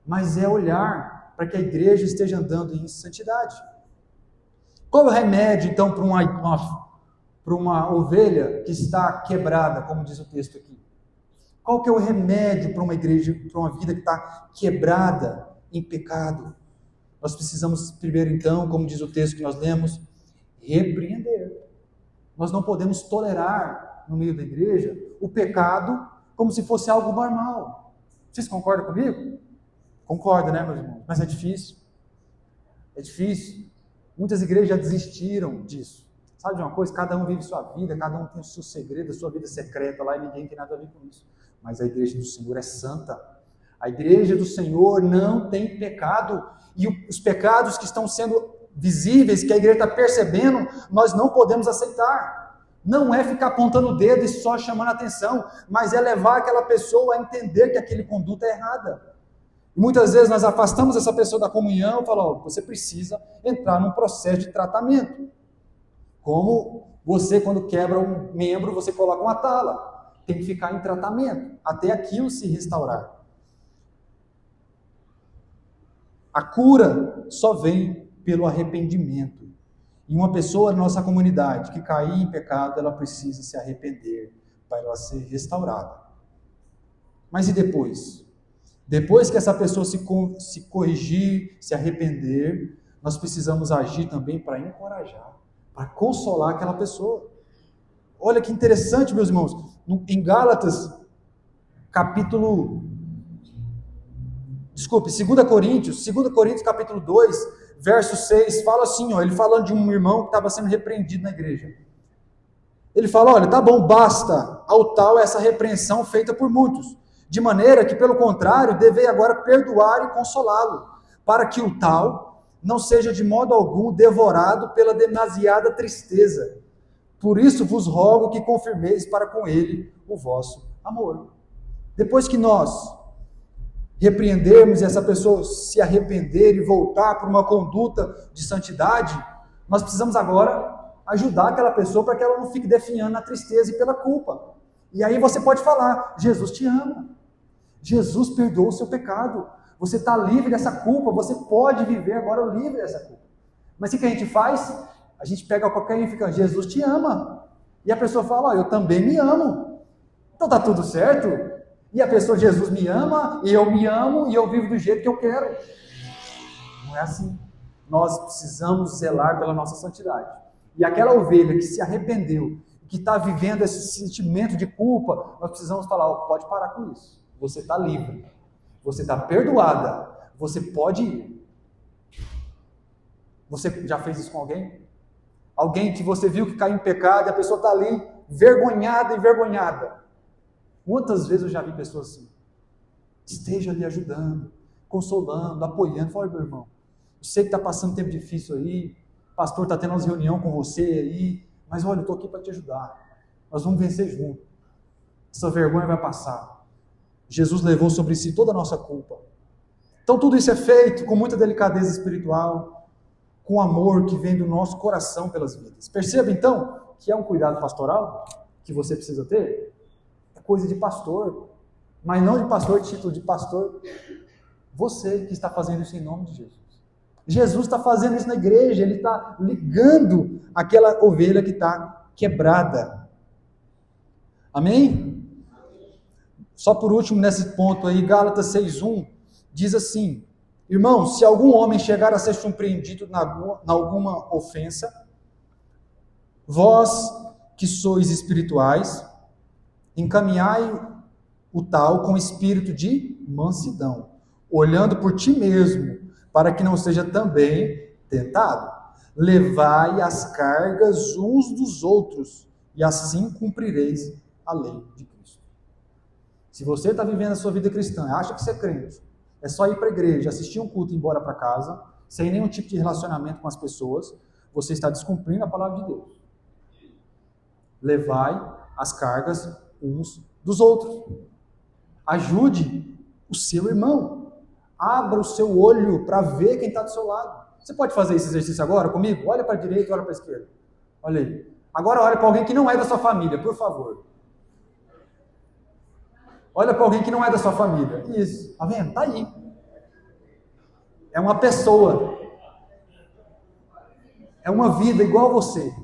mas é olhar para que a igreja esteja andando em santidade. Qual é o remédio, então, para uma ovelha que está quebrada, como diz o texto aqui? Qual que é o remédio para uma igreja, para uma vida que está quebrada em pecado? Nós precisamos primeiro, então, como diz o texto que nós lemos, repreender. Nós não podemos tolerar no meio da igreja o pecado como se fosse algo normal. Vocês concordam comigo? Concordam, né, meus irmãos? Mas é difícil. É difícil. Muitas igrejas já desistiram disso. Sabe de uma coisa? Cada um vive sua vida, cada um tem o seu segredo, a sua vida secreta lá, e ninguém tem nada a ver com isso. Mas a igreja do Senhor é santa. A igreja do Senhor não tem pecado. E os pecados que estão sendo visíveis, que a igreja está percebendo, nós não podemos aceitar. Não é ficar apontando o dedo e só chamando a atenção, mas é levar aquela pessoa a entender que aquele conduta é errada. E muitas vezes nós afastamos essa pessoa da comunhão e falamos, você precisa entrar num processo de tratamento. Como você, quando quebra um membro, você coloca uma tala. Tem que ficar em tratamento, até aquilo se restaurar. A cura só vem pelo arrependimento. E uma pessoa na nossa comunidade que cair em pecado, ela precisa se arrepender para ela ser restaurada. Mas e depois? Depois que essa pessoa se corrigir, se arrepender, nós precisamos agir também para encorajar, para consolar aquela pessoa. Olha que interessante, meus irmãos. Em Gálatas, 2 Coríntios capítulo 2, verso 6, fala assim, ele falando de um irmão que estava sendo repreendido na igreja. Ele fala, olha, tá bom, basta ao tal essa repreensão feita por muitos, de maneira que, pelo contrário, devei agora perdoar e consolá-lo, para que o tal não seja de modo algum devorado pela demasiada tristeza. Por isso vos rogo que confirmeis para com ele o vosso amor. Depois que nós repreendermos e essa pessoa se arrepender e voltar para uma conduta de santidade, nós precisamos agora ajudar aquela pessoa para que ela não fique definhando na tristeza e pela culpa. E aí você pode falar, Jesus te ama, Jesus perdoou o seu pecado, você está livre dessa culpa, você pode viver agora livre dessa culpa. Mas o que a gente faz? A gente pega qualquer um e fica, Jesus te ama. E a pessoa fala, eu também me amo. Então está tudo certo? E a pessoa, Jesus me ama, e eu me amo, e eu vivo do jeito que eu quero. Não é assim. Nós precisamos zelar pela nossa santidade. E aquela ovelha que se arrependeu, que está vivendo esse sentimento de culpa, nós precisamos falar, pode parar com isso. Você está livre. Você está perdoada. Você pode ir. Você já fez isso com alguém? Alguém que você viu que caiu em pecado, e a pessoa está ali, envergonhada. Quantas vezes eu já vi pessoas assim? Esteja ali ajudando, consolando, apoiando. Fala, meu irmão, eu sei que está passando um tempo difícil aí, o pastor está tendo umas reuniões com você aí, mas olha, eu estou aqui para te ajudar. Nós vamos vencer juntos. Essa vergonha vai passar. Jesus levou sobre si toda a nossa culpa. Então tudo isso é feito com muita delicadeza espiritual, com amor que vem do nosso coração pelas vidas. Perceba então que é um cuidado pastoral que você precisa ter? É coisa de pastor, mas não de pastor, título de pastor. Você que está fazendo isso em nome de Jesus. Jesus está fazendo isso na igreja, ele está ligando aquela ovelha que está quebrada. Amém? Só por último, nesse ponto aí, Gálatas 6:1, diz assim: irmãos, se algum homem chegar a ser surpreendido na alguma ofensa, vós que sois espirituais, encaminhai o tal com espírito de mansidão, olhando por ti mesmo, para que não seja também tentado. Levai as cargas uns dos outros, e assim cumprireis a lei de Cristo. Se você está vivendo a sua vida cristã, acha que você é crente, é só ir para a igreja, assistir um culto e ir embora para casa, sem nenhum tipo de relacionamento com as pessoas, você está descumprindo a palavra de Deus. Levai as cargas uns dos outros. Ajude o seu irmão. Abra o seu olho para ver quem está do seu lado. Você pode fazer esse exercício agora comigo? Olha para a direita e olha para a esquerda. Olha aí. Agora olha para alguém que não é da sua família, por favor. Olha para alguém que não é da sua família. Isso. Está vendo? Está aí. É uma pessoa. É uma vida igual a você.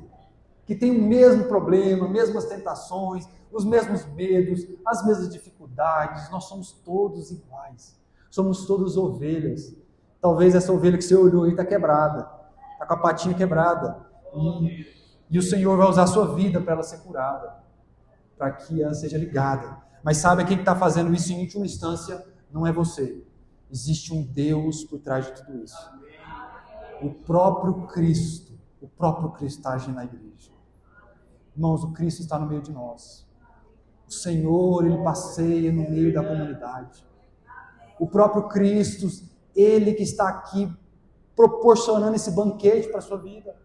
Que tem o mesmo problema, mesmas tentações, os mesmos medos, as mesmas dificuldades. Nós somos todos iguais. Somos todos ovelhas. Talvez essa ovelha que você olhou aí está quebrada. Está com a patinha quebrada. E o Senhor vai usar a sua vida para ela ser curada. Para que ela seja ligada. Mas sabe quem está fazendo isso em última instância? Não é você. Existe um Deus por trás de tudo isso. O próprio Cristo está agindo na igreja. Irmãos, o Cristo está no meio de nós. O Senhor, Ele passeia no meio da comunidade. O próprio Cristo, Ele que está aqui proporcionando esse banquete para a sua vida.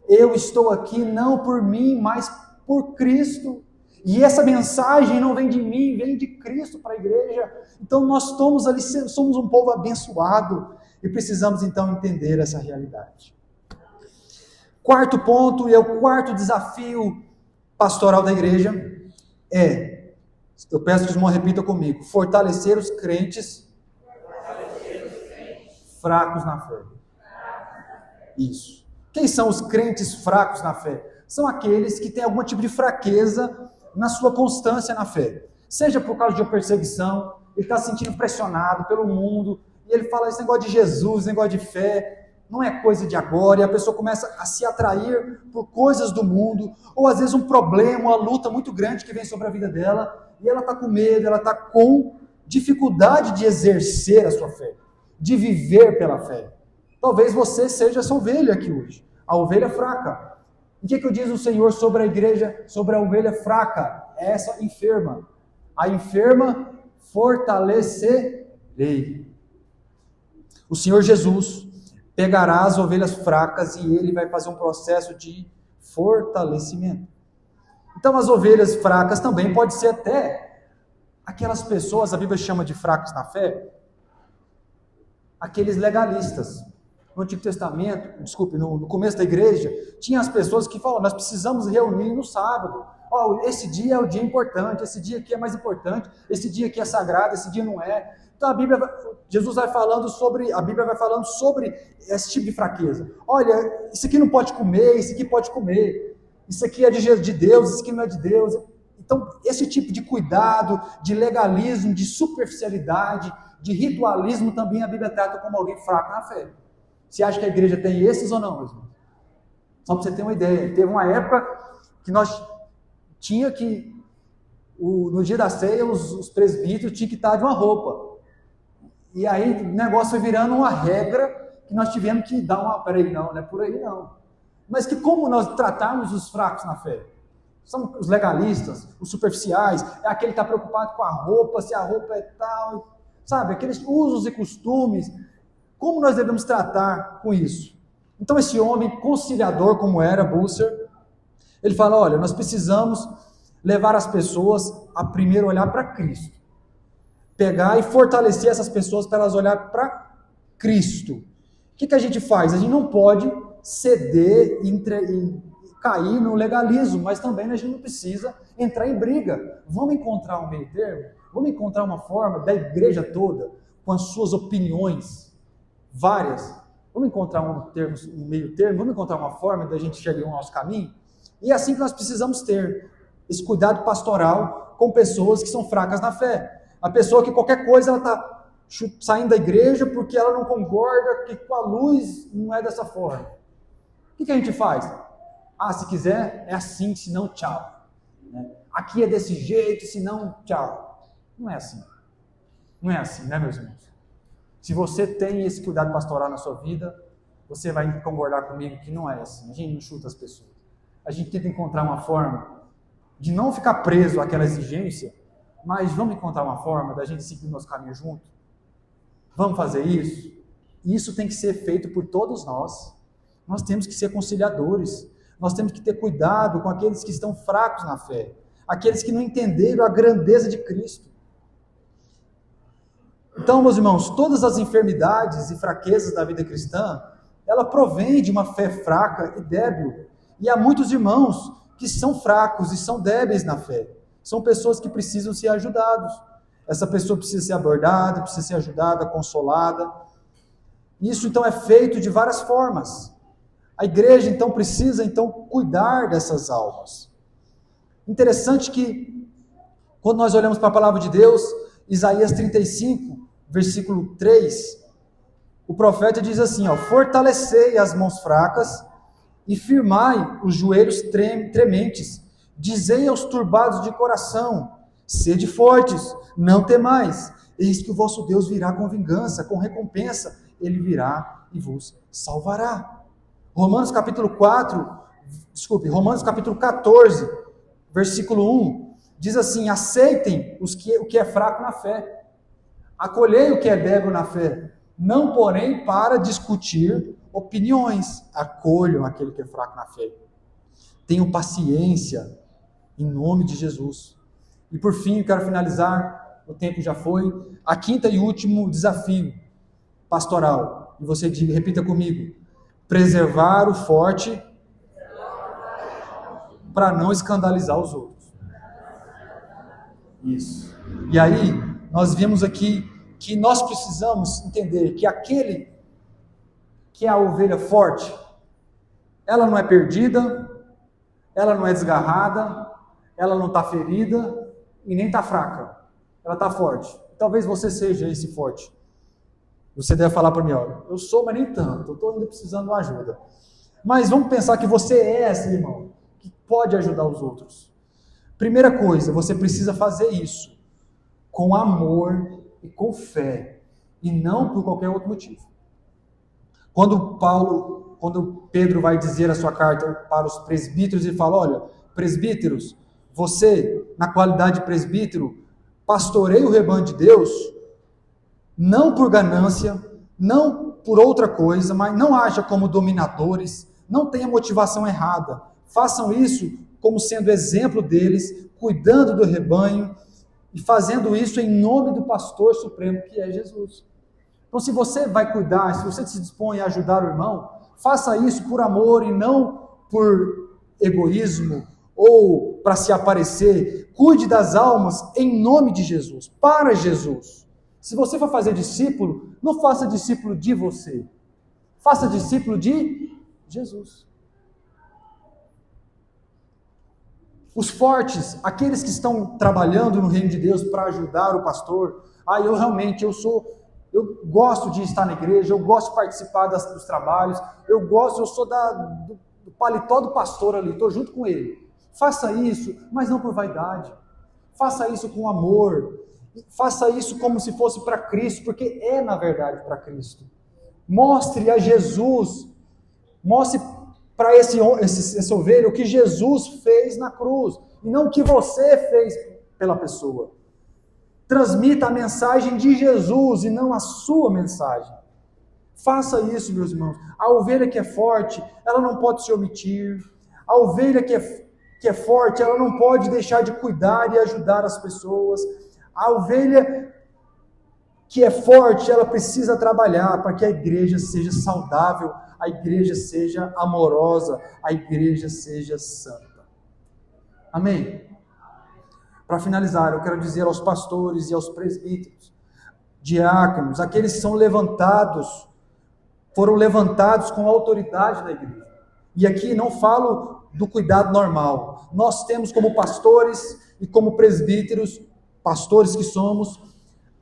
Eu estou aqui não por mim, mas por Cristo. E essa mensagem não vem de mim, vem de Cristo para a igreja. Então nós estamos ali, somos um povo abençoado e precisamos então entender essa realidade. Quarto ponto, e é o quarto desafio pastoral da igreja, eu peço que os irmãos repitam comigo, fortalecer os crentes fracos na fé. Isso. Quem são os crentes fracos na fé? São aqueles que têm algum tipo de fraqueza na sua constância na fé. Seja por causa de uma perseguição, ele está se sentindo pressionado pelo mundo, e ele fala, esse negócio de Jesus, esse negócio de fé, não é coisa de agora, e a pessoa começa a se atrair por coisas do mundo, ou às vezes um problema, uma luta muito grande que vem sobre a vida dela, e ela está com medo, ela está com dificuldade de exercer a sua fé, de viver pela fé. Talvez você seja essa ovelha aqui hoje, a ovelha fraca. O que diz o Senhor sobre a igreja, sobre a ovelha fraca? Essa enferma. A enferma fortalecerei. O Senhor Jesus pegará as ovelhas fracas e Ele vai fazer um processo de fortalecimento. Então as ovelhas fracas também pode ser até aquelas pessoas, a Bíblia chama de fracos na fé, aqueles legalistas. No Antigo Testamento, no começo da igreja, tinha as pessoas que falavam, nós precisamos reunir no sábado. Esse dia é o dia importante, esse dia aqui é mais importante, esse dia aqui é sagrado, esse dia não é. Então a Bíblia vai falando sobre esse tipo de fraqueza. Olha, isso aqui não pode comer, isso aqui pode comer. Isso aqui é de Deus, isso aqui não é de Deus. Então, esse tipo de cuidado, de legalismo, de superficialidade, de ritualismo, também a Bíblia trata como alguém fraco na fé. Você acha que a igreja tem esses ou não, meus irmãos? Só para você ter uma ideia. Teve uma época que nós tinha que, no dia da ceia, os presbíteros tinham que estar de uma roupa. E aí o negócio foi virando uma regra que nós tivemos que dar uma... Peraí, não é por aí não. Mas que como nós tratarmos os fracos na fé? São os legalistas, os superficiais, é aquele que está preocupado com a roupa, se a roupa é tal, sabe? Aqueles usos e costumes. Como nós devemos tratar com isso? Então esse homem conciliador como era Bucer, ele fala, olha, nós precisamos levar as pessoas a primeiro olhar para Cristo. Pegar e fortalecer essas pessoas para elas olhar para Cristo. O que a gente faz? A gente não pode ceder cair no legalismo, mas também a gente não precisa entrar em briga. Vamos encontrar um meio termo? Vamos encontrar uma forma da igreja toda, com as suas opiniões várias. Vamos encontrar um meio termo? Vamos encontrar uma forma da gente chegar ao nosso caminho? E é assim que nós precisamos ter esse cuidado pastoral com pessoas que são fracas na fé. A pessoa que qualquer coisa ela está saindo da igreja porque ela não concorda que com a luz não é dessa forma. O que a gente faz? Se quiser é assim, senão tchau. Aqui é desse jeito, senão tchau. Não é assim. Não é assim, né, meus irmãos? Se você tem esse cuidado pastoral na sua vida, você vai concordar comigo que não é assim. A gente não chuta as pessoas. A gente tenta encontrar uma forma de não ficar preso àquela exigência, mas vamos encontrar uma forma da gente seguir o nosso caminho junto? Vamos fazer isso? Isso tem que ser feito por todos nós. Nós temos que ser conciliadores. Nós temos que ter cuidado com aqueles que estão fracos na fé, aqueles que não entenderam a grandeza de Cristo. Então, meus irmãos, todas as enfermidades e fraquezas da vida cristã, ela provém de uma fé fraca e débil. E há muitos irmãos que são fracos e são débeis na fé. São pessoas que precisam ser ajudados. Essa pessoa precisa ser abordada, precisa ser ajudada, consolada. Isso, então, é feito de várias formas. A igreja, então, precisa, cuidar dessas almas. Interessante que, quando nós olhamos para a palavra de Deus, Isaías 35, versículo 3, o profeta diz assim, fortalecei as mãos fracas e firmai os joelhos trementes, dizei aos turbados de coração, sede fortes, não temais, eis que o vosso Deus virá com vingança, com recompensa, ele virá e vos salvará. Romanos capítulo 14, versículo 1, diz assim, aceitem o que é fraco na fé, acolhei o que é débil na fé, não porém para discutir opiniões, acolham aquele que é fraco na fé. Tenham paciência, em nome de Jesus. E por fim, eu quero finalizar, o tempo já foi, a quinta e último desafio pastoral, e você repita comigo, preservar o forte para não escandalizar os outros. Isso. E aí, nós vimos aqui que nós precisamos entender que aquele que é a ovelha forte, ela não é perdida, ela não é desgarrada, ela não está ferida e nem está fraca. Ela está forte. Talvez você seja esse forte. Você deve falar para mim, eu sou, mas nem tanto, eu estou ainda precisando de ajuda. Mas vamos pensar que você é esse irmão, que pode ajudar os outros. Primeira coisa, você precisa fazer isso com amor e com fé, e não por qualquer outro motivo. Quando Pedro vai dizer a sua carta para os presbíteros, ele fala, olha, presbíteros, você, na qualidade de presbítero, pastoreia o rebanho de Deus, não por ganância, não por outra coisa, mas não haja como dominadores, não tenha motivação errada. Façam isso como sendo exemplo deles, cuidando do rebanho e fazendo isso em nome do pastor supremo que é Jesus. Então, se você vai cuidar, se você se dispõe a ajudar o irmão, faça isso por amor e não por egoísmo ou para se aparecer. Cuide das almas em nome de Jesus, para Jesus. Se você for fazer discípulo, não faça discípulo de você. Faça discípulo de Jesus. Os fortes, aqueles que estão trabalhando no reino de Deus para ajudar o pastor, eu gosto de estar na igreja, eu gosto de participar dos trabalhos, eu sou do paletó do pastor ali, estou junto com ele. Faça isso, mas não por vaidade. Faça isso com amor. Faça isso como se fosse para Cristo, porque é na verdade para Cristo. Mostre a Jesus, mostre para esse ovelha o que Jesus fez na cruz, e não o que você fez pela pessoa. Transmita a mensagem de Jesus e não a sua mensagem. Faça isso, meus irmãos. A ovelha que é forte, ela não pode se omitir. A ovelha que é forte, ela não pode deixar de cuidar e ajudar as pessoas. A ovelha que é forte, ela precisa trabalhar para que a igreja seja saudável, a igreja seja amorosa, a igreja seja santa. Amém? Para finalizar, eu quero dizer aos pastores e aos presbíteros, diáconos, aqueles que são levantados, foram levantados com a autoridade da igreja. E aqui não falo do cuidado normal. Nós temos como pastores e como presbíteros, pastores que somos,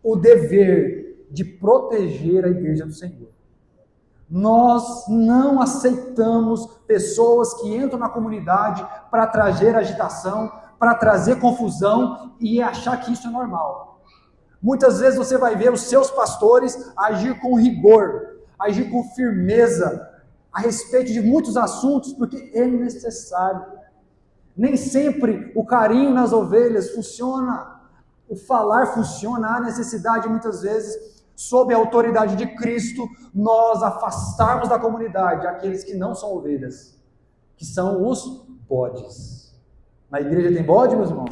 o dever de proteger a igreja do Senhor. Nós não aceitamos pessoas que entram na comunidade para trazer agitação, para trazer confusão e achar que isso é normal. Muitas vezes você vai ver os seus pastores agir com rigor, agir com firmeza a respeito de muitos assuntos, porque é necessário. Nem sempre o carinho nas ovelhas funciona, o falar funciona, há necessidade muitas vezes, sob a autoridade de Cristo, nós afastarmos da comunidade aqueles que não são ovelhas, que são os bodes. Na igreja tem bode, meus irmãos?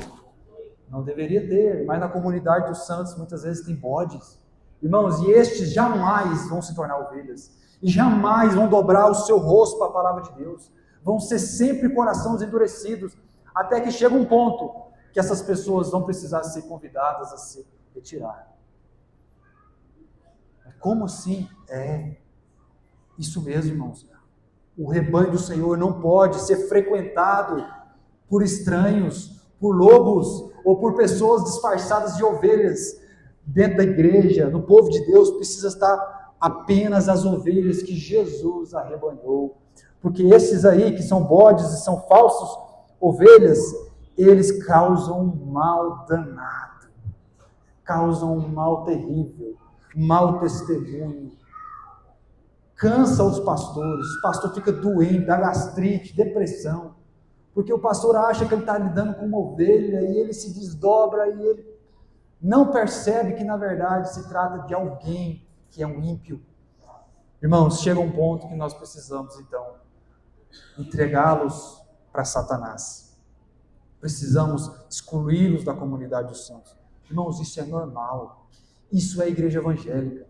Não deveria ter, mas na comunidade dos santos muitas vezes tem bodes. Irmãos, e estes jamais vão se tornar ovelhas, e jamais vão dobrar o seu rosto para a palavra de Deus, vão ser sempre corações endurecidos, até que chega um ponto que essas pessoas vão precisar ser convidadas a se retirar. Como assim? É isso mesmo, irmãos. O rebanho do Senhor não pode ser frequentado por estranhos, por lobos ou por pessoas disfarçadas de ovelhas. Dentro da igreja, no povo de Deus, precisa estar apenas as ovelhas que Jesus arrebanhou. Porque esses aí, que são bodes e são falsos ovelhas, eles causam um mal danado, causam um mal terrível, mau testemunho, cansa os pastores, o pastor fica doente, dá gastrite, depressão, porque o pastor acha que ele está lidando com uma ovelha e ele se desdobra e ele não percebe que na verdade se trata de alguém que é um ímpio. Irmãos, chega um ponto que nós precisamos então entregá-los para Satanás. Precisamos excluí-los da comunidade dos santos. Irmãos, isso é normal. Isso é a igreja evangélica.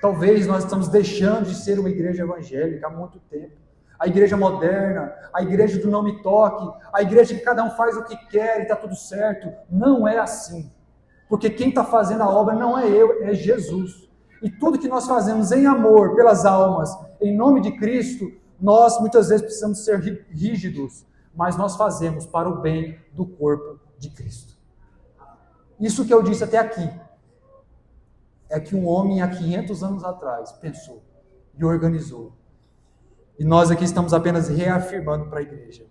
Talvez nós estamos deixando de ser uma igreja evangélica há muito tempo. A igreja moderna, a igreja do não me toque, a igreja que cada um faz o que quer e está tudo certo. Não é assim. Porque quem está fazendo a obra não é eu, é Jesus. E tudo que nós fazemos em amor pelas almas, em nome de Cristo, nós muitas vezes precisamos ser rígidos, mas nós fazemos para o bem do corpo de Cristo. Isso que eu disse até aqui, é que um homem há 500 anos atrás pensou e organizou. E nós aqui estamos apenas reafirmando para a igreja.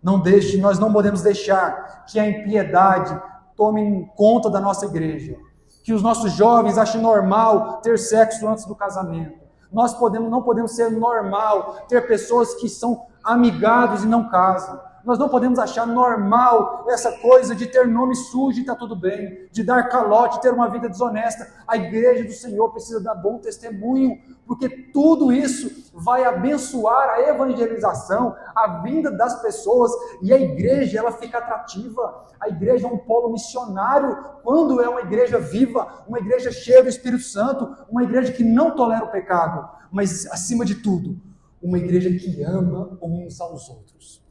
Nós não podemos deixar que a impiedade tome conta da nossa igreja. Que os nossos jovens achem normal ter sexo antes do casamento. Nós não podemos ser normal ter pessoas que são amigados e não casam. Nós não podemos achar normal essa coisa de ter nome sujo e está tudo bem, de dar calote, ter uma vida desonesta. A igreja do Senhor precisa dar bom testemunho, porque tudo isso vai abençoar a evangelização, a vinda das pessoas, e a igreja ela fica atrativa. A igreja é um polo missionário quando é uma igreja viva, uma igreja cheia do Espírito Santo, uma igreja que não tolera o pecado, mas acima de tudo, uma igreja que ama uns aos outros.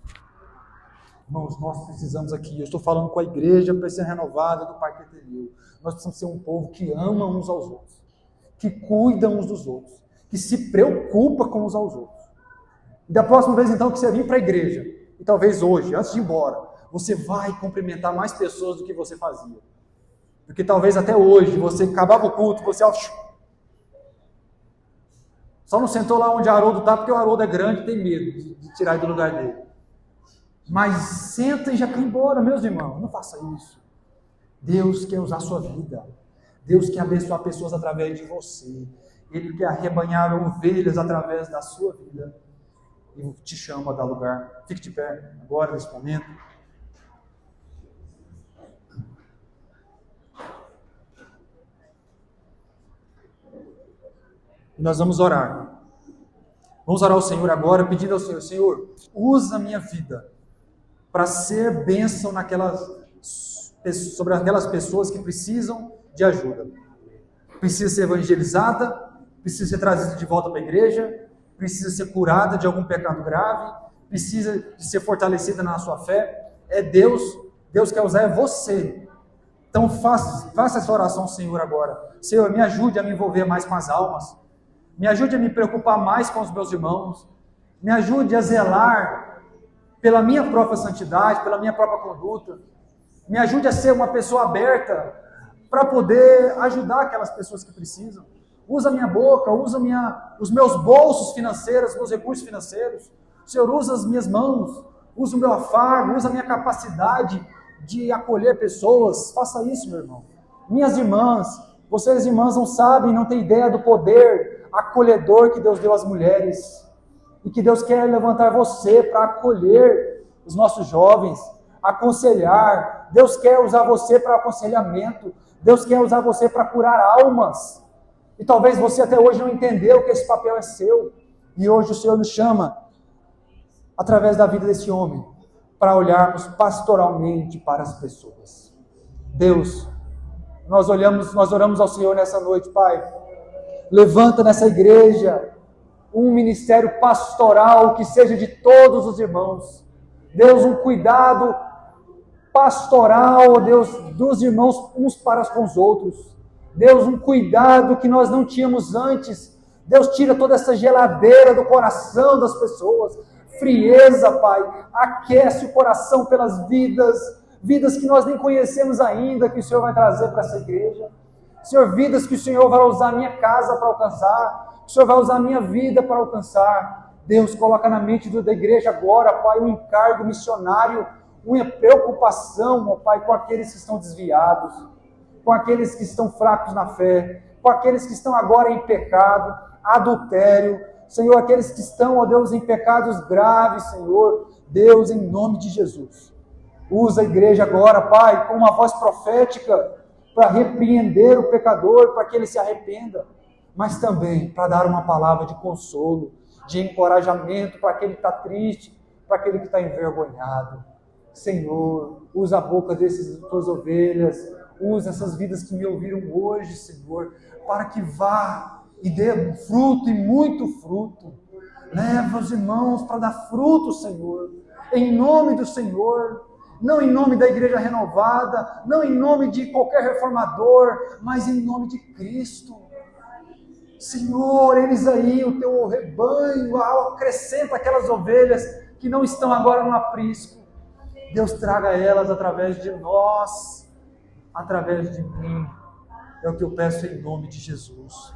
Irmãos, nós precisamos aqui, eu estou falando com a igreja para ser renovada do Parque Eteril. Nós precisamos ser um povo que ama uns aos outros, que cuida uns dos outros, que se preocupa com uns aos outros. E da próxima vez, então, que você vir para a igreja, e talvez hoje, antes de ir embora, você vai cumprimentar mais pessoas do que você fazia. Porque talvez até hoje, você acabava o culto, você só não sentou lá onde o Haroldo está, porque o Haroldo é grande e tem medo de tirar do lugar dele. Mas senta e já quer ir embora, meus irmãos. Não faça isso. Deus quer usar a sua vida. Deus quer abençoar pessoas através de você. Ele quer arrebanhar ovelhas através da sua vida. E te chama a dar lugar. Fique de pé agora, nesse momento. E nós vamos orar. Vamos orar ao Senhor agora, pedindo ao Senhor: Senhor, usa a minha vida para ser bênção sobre aquelas pessoas que precisam de ajuda. precisa ser evangelizada, precisa ser trazida de volta para a igreja, precisa ser curada de algum pecado grave, precisa de ser fortalecida na sua fé. É Deus quer usar você. Então faça essa oração, Senhor, agora. Senhor, me ajude a me envolver mais com as almas, me ajude a me preocupar mais com os meus irmãos, me ajude a zelar pela minha própria santidade, pela minha própria conduta, me ajude a ser uma pessoa aberta para poder ajudar aquelas pessoas que precisam. Usa a minha boca, usa os meus bolsos financeiros, meus recursos financeiros. Senhor, usa as minhas mãos, usa o meu afago, usa a minha capacidade de acolher pessoas. Faça isso, meu irmão. Minhas irmãs, vocês irmãs não sabem, não têm ideia do poder acolhedor que Deus deu às mulheres. E que Deus quer levantar você para acolher os nossos jovens, aconselhar. Deus quer usar você para aconselhamento. Deus quer usar você para curar almas. E talvez você até hoje não entendeu que esse papel é seu. E hoje o Senhor nos chama, através da vida desse homem, para olharmos pastoralmente para as pessoas. Deus, nós oramos ao Senhor nessa noite, Pai. Levanta nessa igreja um ministério pastoral que seja de todos os irmãos. Deus, um cuidado pastoral, Deus, dos irmãos uns para com os outros. Deus, um cuidado que nós não tínhamos antes. Deus, tira toda essa geladeira do coração das pessoas. Frieza, Pai, aquece o coração pelas vidas que nós nem conhecemos ainda, que o Senhor vai trazer para essa igreja. Senhor, vidas que o Senhor vai usar a minha casa para alcançar, que o Senhor vai usar a minha vida para alcançar. Deus, coloca na mente da igreja agora, Pai, um encargo missionário, uma preocupação, ó Pai, com aqueles que estão desviados, com aqueles que estão fracos na fé, com aqueles que estão agora em pecado, adultério, Senhor, aqueles que estão, ó Deus, em pecados graves, Senhor, Deus, em nome de Jesus. Usa a igreja agora, Pai, com uma voz profética, para repreender o pecador, para que ele se arrependa, mas também para dar uma palavra de consolo, de encorajamento para aquele que está triste, para aquele que está envergonhado. Senhor, usa a boca dessas tuas ovelhas, usa essas vidas que me ouviram hoje, Senhor, para que vá e dê fruto e muito fruto. Leva os irmãos para dar fruto, Senhor, em nome do Senhor, não em nome da igreja renovada, não em nome de qualquer reformador, mas em nome de Cristo. Senhor, eles aí, o teu rebanho, acrescenta aquelas ovelhas que não estão agora no aprisco. Deus, traga elas através de nós, através de mim. É o que eu peço em nome de Jesus.